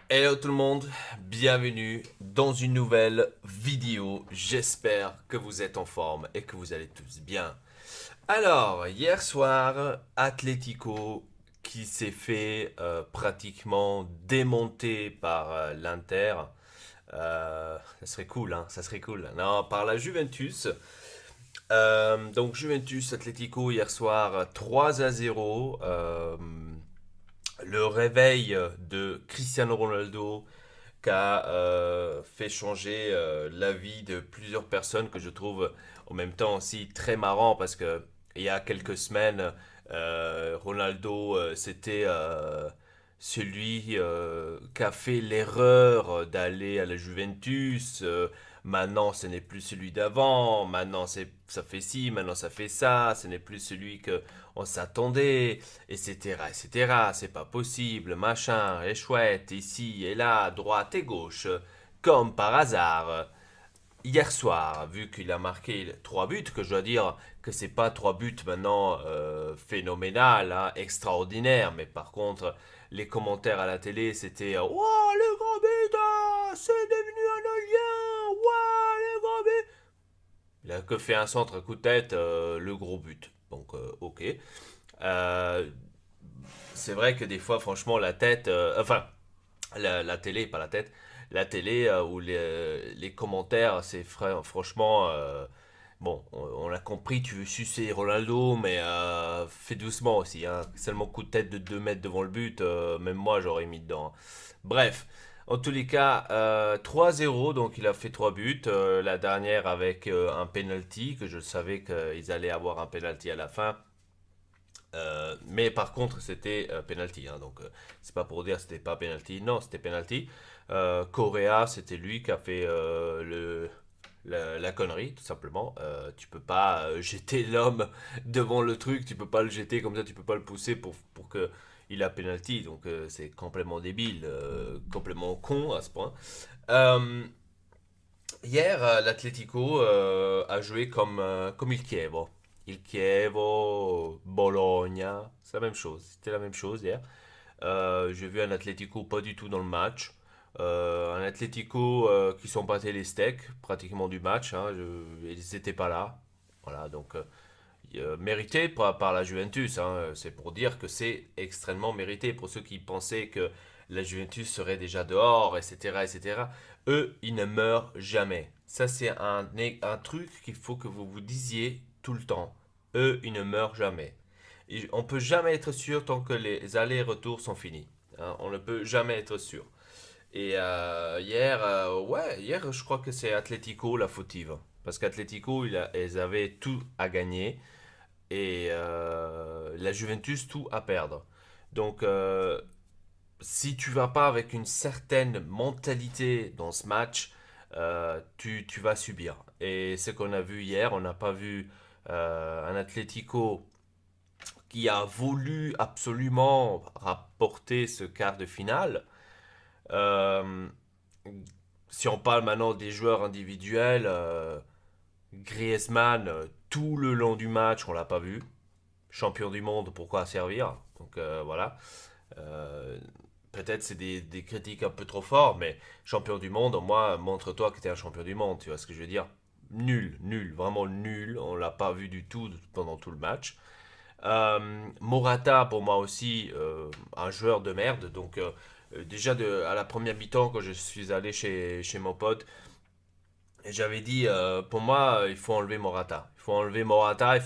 Hello tout le monde, bienvenue dans une nouvelle vidéo. J'espère que vous êtes en forme et que vous allez tous bien. Alors, hier soir, Atlético qui s'est fait pratiquement démonter par l'Inter. Ça serait cool, hein, ça serait cool. Non, par la Juventus. Donc Juventus Atlético hier soir 3-0. Le réveil de Cristiano Ronaldo qui a fait changer la vie de plusieurs personnes que je trouve en même temps aussi très marrant parce que il y a quelques semaines, Ronaldo, c'était celui qui a fait l'erreur d'aller à la Juventus. Maintenant, ce n'est plus celui d'avant. Maintenant, ça fait ci, maintenant ça fait ça. Ce n'est plus celui que on s'attendait, etc., etc. C'est pas possible, machin, est chouette, ici et là, à droite et gauche. Comme par hasard, hier soir, vu qu'il a marqué 3 buts, que je dois dire que c'est pas 3 buts maintenant phénoménal, hein, extraordinaire, mais par contre, les commentaires à la télé, c'était Wow, le grand but, c'est devenu un alien, wow, le grand but. Il a que fait un centre coup de tête, le gros but. Donc, ok. Euh, c'est vrai que des fois, franchement, la tête, enfin, la télé, pas la tête, la télé ou les commentaires, franchement, bon, on a compris, tu veux sucer Ronaldo, mais fais doucement aussi, hein. Seulement coup de tête de 2 mètres devant le but, même moi j'aurais mis dedans, hein. Bref, en tous les cas, 3-0, donc il a fait 3 buts, la dernière avec un penalty, que je savais qu'ils allaient avoir un penalty à la fin. Mais par contre, c'était penalty, hein, donc c'est pas pour dire que c'était pas penalty. Non, c'était penalty. Correa, c'était lui qui a fait la connerie, tout simplement. Tu peux pas jeter l'homme devant le truc, tu peux pas le jeter comme ça, tu peux pas le pousser pour que il a penalty. Donc c'est complètement débile, complètement con à ce point. Euh, Hier, l'Atlético a joué comme il Chievo. Il Chievo, Bologna, c'est la même chose. C'était la même chose hier. J'ai vu un Atlético pas du tout dans le match. Un Atlético qui sont battés les steaks pratiquement du match, hein. Ils n'étaient pas là. Voilà, donc mérité par la Juventus, hein. C'est pour dire que c'est extrêmement mérité. Pour ceux qui pensaient que la Juventus serait déjà dehors, etc., etc., eux, ils ne meurent jamais. Ça, c'est un truc qu'il faut que vous vous disiez tout le temps. Eux, ils ne meurent jamais. Et on peut jamais être sûr tant que les allers-retours sont finis, hein. On ne peut jamais être sûr. Et hier, hier, je crois que c'est Atlético la fautive. Parce qu'Atlético, ils avaient tout à gagner et la Juventus tout à perdre. Donc, si tu vas pas avec une certaine mentalité dans ce match, tu vas subir. Et ce qu'on a vu hier, on n'a pas vu un Atlético qui a voulu absolument rapporter ce quart de finale. Euh, Si on parle maintenant des joueurs individuels, Griezmann, tout le long du match, on l'a pas vu. Champion du monde, pourquoi servir? Donc voilà. Euh, Peut-être c'est des critiques un peu trop fortes, mais champion du monde, au moins montre-toi que tu es un champion du monde, tu vois ce que je veux dire? Nul, nul, vraiment nul. On l'a pas vu du tout pendant tout le match. Morata, pour moi aussi, un joueur de merde. Donc, déjà à la première mi-temps, quand je suis allé chez mon pote, j'avais dit, pour moi, il faut enlever Morata. Il faut enlever Morata,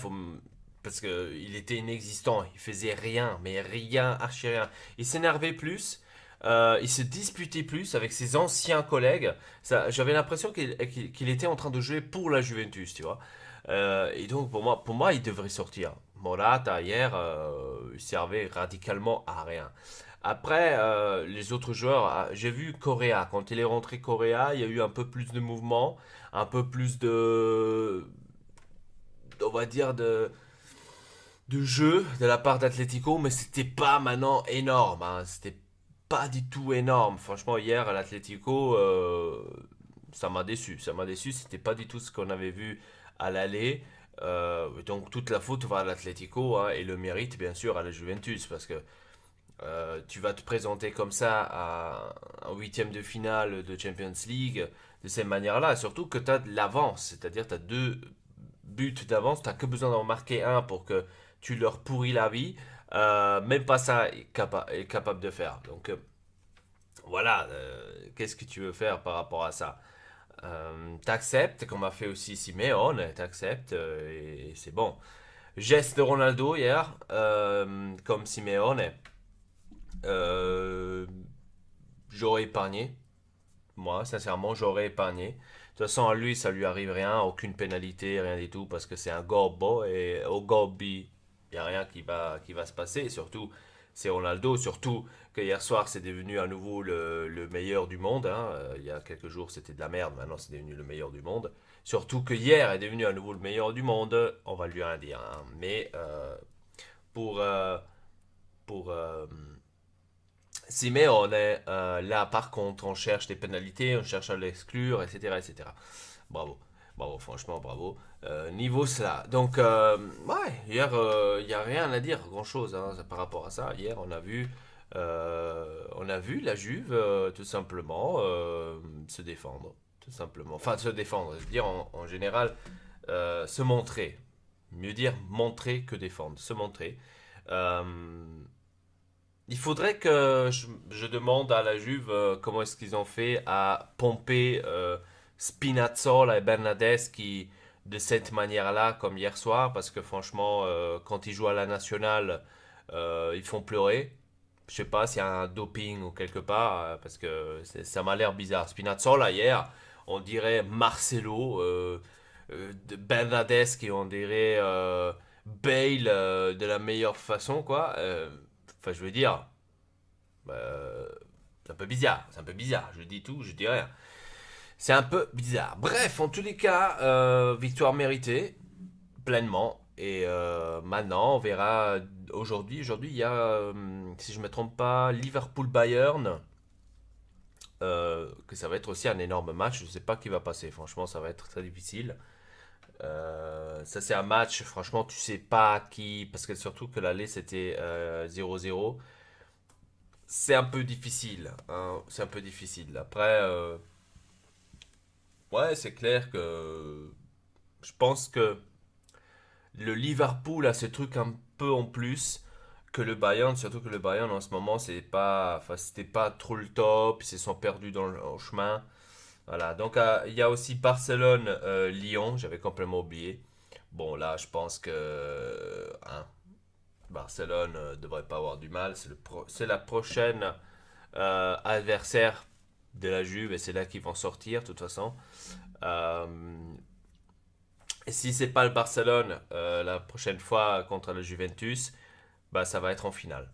parce que il était inexistant. Il faisait rien, mais rien, archi rien. Il s'énervait plus. Il se disputait plus avec ses anciens collègues. J'avais l'impression qu'il était en train de jouer pour la Juventus, tu vois. Et donc pour moi, il devrait sortir. Morata hier, il servait radicalement à rien. Après, les autres joueurs, j'ai vu Correa. Quand il est rentré Correa, il y a eu un peu plus de mouvement, un peu plus on va dire, de jeu de la part d'Atlético, mais c'était pas maintenant énorme, hein. C'était pas du tout énorme. Franchement, hier, l'Atlético, ça m'a déçu. Ça m'a déçu. C'était pas du tout ce qu'on avait vu à l'aller. Donc toute la faute va à l'Atlético, hein, et le mérite bien sûr à la Juventus parce que Tu vas te présenter comme ça à un huitième de finale de Champions League de cette manière-là, surtout que tu as de l'avance, c'est-à-dire tu as deux buts d'avance, tu n'as que besoin d'en marquer un pour que tu leur pourris la vie. Même pas ça est capable de faire. Donc voilà, qu'est-ce que tu veux faire par rapport à ça? T'acceptes, comme a fait aussi Simeone, t'acceptes et c'est bon. Geste de Ronaldo hier, comme Simeone, euh, j'aurais épargné. Moi, sincèrement, j'aurais épargné. De toute façon, à lui, ça lui arrive rien, aucune pénalité, rien du tout, parce que c'est un gobbo et au gobbi, il n'y a rien qui va se passer. Surtout, c'est Ronaldo, surtout que hier soir, c'est devenu à nouveau le meilleur du monde, hein. Il y a quelques jours, c'était de la merde, maintenant, c'est devenu le meilleur du monde. Surtout que hier est devenu à nouveau le meilleur du monde, on va lui rien dire, hein. Mais pour, euh, pour Simeone, là par contre, on cherche des pénalités, on cherche à l'exclure, etc., etc. Bravo, bravo, franchement, bravo. Niveau cela. Donc, ouais, hier, il n'y a rien à dire, grand-chose hein, par rapport à ça. Hier, on a vu la Juve, tout simplement, se défendre. Tout simplement. Enfin, se défendre, je veux dire, en général, se montrer. Mieux dire montrer que défendre. Se montrer. Euh, il faudrait que je demande à la Juve comment est-ce qu'ils ont fait à pomper Spinazzola et Bernardeschi de cette manière-là, comme hier soir, parce que franchement, quand ils jouent à la nationale, ils font pleurer. Je sais pas s'il y a un doping ou quelque part, parce que ça m'a l'air bizarre. Spinazzola hier, on dirait Marcelo, Bernardeschi, on dirait Bale de la meilleure façon, quoi. Enfin, je veux dire, c'est un peu bizarre, c'est un peu bizarre. Je dis tout, je dis rien. C'est un peu bizarre. Bref, en tous les cas, victoire méritée, pleinement. Et maintenant, on verra aujourd'hui. Aujourd'hui, il y a, si je ne me trompe pas, Liverpool-Bayern. Que ça va être aussi un énorme match. Je ne sais pas qui va passer. Franchement, ça va être très difficile. Ça, c'est un match, franchement, tu sais pas qui. Parce que surtout que l'aller, c'était 0-0. C'est un peu difficile, hein. C'est un peu difficile. Après, ouais, c'est clair que je pense que le Liverpool a ce truc un peu en plus que le Bayern, surtout que le Bayern en ce moment, c'est pas, enfin, c'était pas trop le top, ils se sont perdus dans le en chemin. Voilà, donc il y a aussi Barcelone-Lyon, j'avais complètement oublié. Bon, là, je pense que hein, Barcelone devrait pas avoir du mal. C'est la prochaine adversaire de la Juve et c'est là qu'ils vont sortir de toute façon. Euh, et si c'est pas le Barcelone la prochaine fois contre le Juventus, bah ça va être en finale.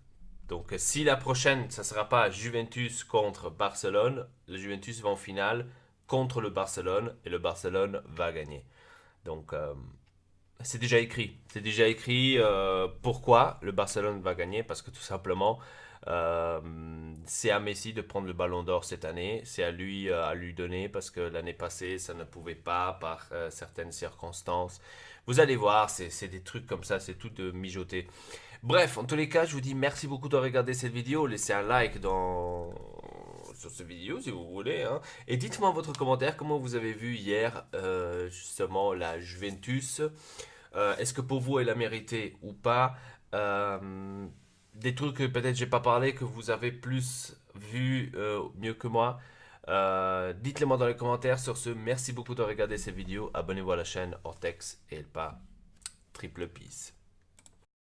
Donc si la prochaine ça sera pas Juventus contre Barcelone, le Juventus va en finale contre le Barcelone et le Barcelone va gagner. Donc c'est déjà écrit. C'est déjà écrit pourquoi le Barcelone va gagner. Parce que tout simplement, euh, c'est à Messi de prendre le ballon d'or cette année. C'est à lui donner parce que l'année passée, ça ne pouvait pas par certaines circonstances. Vous allez voir, c'est des trucs comme ça, c'est tout de mijoter. Bref, en tous les cas, je vous dis merci beaucoup de regarder cette vidéo. Laissez un like sur cette vidéo si vous voulez, hein. Et dites-moi votre commentaire comment vous avez vu hier justement la Juventus. Est-ce que pour vous elle a mérité ou pas? Des trucs que peut-être j'ai pas parlé que vous avez plus vu mieux que moi. Dites-le moi dans les commentaires. Sur ce, merci beaucoup de regarder cette vidéo. Abonnez-vous à la chaîne Ortex et pas Triple Peace.